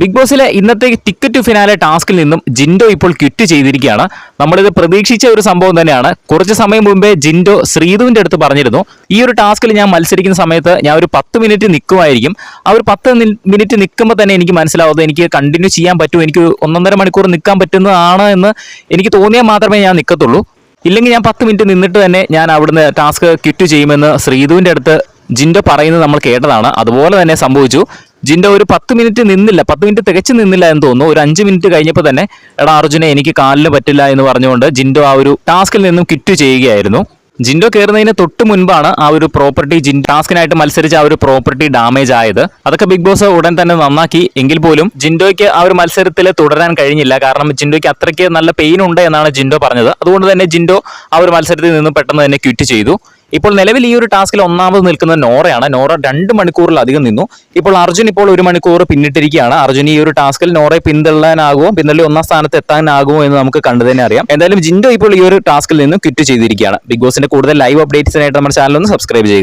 Big ബോസിലെ ഇന്നത്തെ ticket to finale ടാസ്കിൽ നിന്നും ജിൻഡോ ഇപ്പോൾ ക്വിറ്റ് ചെയ്തിരിക്കുകയാണ്. നമ്മളിത് പ്രതീക്ഷിച്ച ഒരു സംഭവം തന്നെയാണ്. കുറച്ച് സമയം മുമ്പേ ജിൻഡോ ശ്രീധുവിന്റെ അടുത്ത് പറഞ്ഞിരുന്നു, ഈ ഒരു ടാസ്കിൽ ഞാൻ മത്സരിക്കുന്ന സമയത്ത് ഞാൻ ഒരു 10 മിനിറ്റ് നിൽക്കുമായിരിക്കും. ആ ഒരു 10 മിനിറ്റ് നിൽക്കുമ്പോൾ തന്നെ എനിക്ക് മനസ്സിലാവുന്നത് എനിക്ക് കണ്ടിന്യൂ ചെയ്യാൻ പറ്റും, എനിക്ക് 1.5 മണിക്കൂർ നിൽക്കാൻ പറ്റുന്നതാണ് എന്ന് എനിക്ക് തോന്നിയാൽ മാത്രമേ ഞാൻ നിൽക്കത്തുള്ളൂ. ഇല്ലെങ്കിൽ ഞാൻ 10 മിനിറ്റ് നിന്നിട്ട് തന്നെ ഞാൻ അവിടുന്ന് ടാസ്ക് ക്വിറ്റ് ചെയ്യുമെന്ന് ശ്രീധുവിന്റെ അടുത്ത് ജിൻഡോ പറയുന്നത് നമ്മൾ കേട്ടതാണ്. അതുപോലെ തന്നെ സംഭവിച്ചു. ജിൻഡോ ഒരു 10 മിനിറ്റ് നിന്നില്ല, 10 മിനിറ്റ് തികച്ചു നിന്നില്ല എന്ന് തോന്നുന്നു. ഒരു 5 മിനിറ്റ് കഴിഞ്ഞപ്പോൾ തന്നെ എടാ അർജുനെ എനിക്ക് കാലിന് പറ്റില്ല എന്ന് പറഞ്ഞുകൊണ്ട് ജിൻഡോ ആ ഒരു ടാസ്കിൽ നിന്നും ക്വിറ്റ് ചെയ്യുകയായിരുന്നു. ജിൻഡോ കയറുന്നതിന് തൊട്ട് മുൻപാണ് ആ ഒരു പ്രോപ്പർട്ടി ടാസ്കിനായിട്ട് മത്സരിച്ച ആ ഒരു പ്രോപ്പർട്ടി ഡാമേജ് ആയത്. അതൊക്കെ ബിഗ് ബോസ് ഉടൻ തന്നെ നന്നാക്കി. എങ്കിൽ പോലും ജിൻഡോയ്ക്ക് ആ ഒരു മത്സരത്തിൽ തുടരാൻ കഴിഞ്ഞില്ല. കാരണം ജിൻഡോയ്ക്ക് അത്രയ്ക്ക് നല്ല പെയിൻ ഉണ്ട് എന്നാണ് ജിൻഡോ പറഞ്ഞത്. അതുകൊണ്ട് തന്നെ ജിൻഡോ ആ ഒരു മത്സരത്തിൽ നിന്ന് പെട്ടെന്ന് തന്നെ ക്വിറ്റ് ചെയ്തു. ഇപ്പോൾ നിലവിൽ ഈ ഒരു ടാസ്കിൽ ഒന്നാമത് നിൽക്കുന്നത് നോറയാണ്. നോറ 2 മണിക്കൂറിലധികം നിന്നു. ഇപ്പോൾ അർജുൻ ഇപ്പോൾ 1 മണിക്കൂർ പിന്നിട്ടിരിക്കുകയാണ്. അർജുൻ ഈ ഒരു ടാസ്കിൽ നോറയെ പിന്തള്ളാനാകുമോ, പിന്തള്ളി 1ാം സ്ഥാനത്ത് എത്താനാകുമോ എന്ന് നമുക്ക് കണ്ടു തന്നെ അറിയാം. എന്തായാലും ജിൻഡോ ഇപ്പോൾ ഈ ഒരു ടാസ്കിൽ നിന്ന് ക്വിറ്റ് ചെയ്തിരിക്കുകയാണ്. ബിഗ് ബോസിന്റെ കൂടുതൽ ലൈവ് അപ്ഡേറ്റ്സിനായിട്ട് നമ്മുടെ ചാനൽ ഒന്ന് സബ്സ്ക്രൈബ് ചെയ്യുക.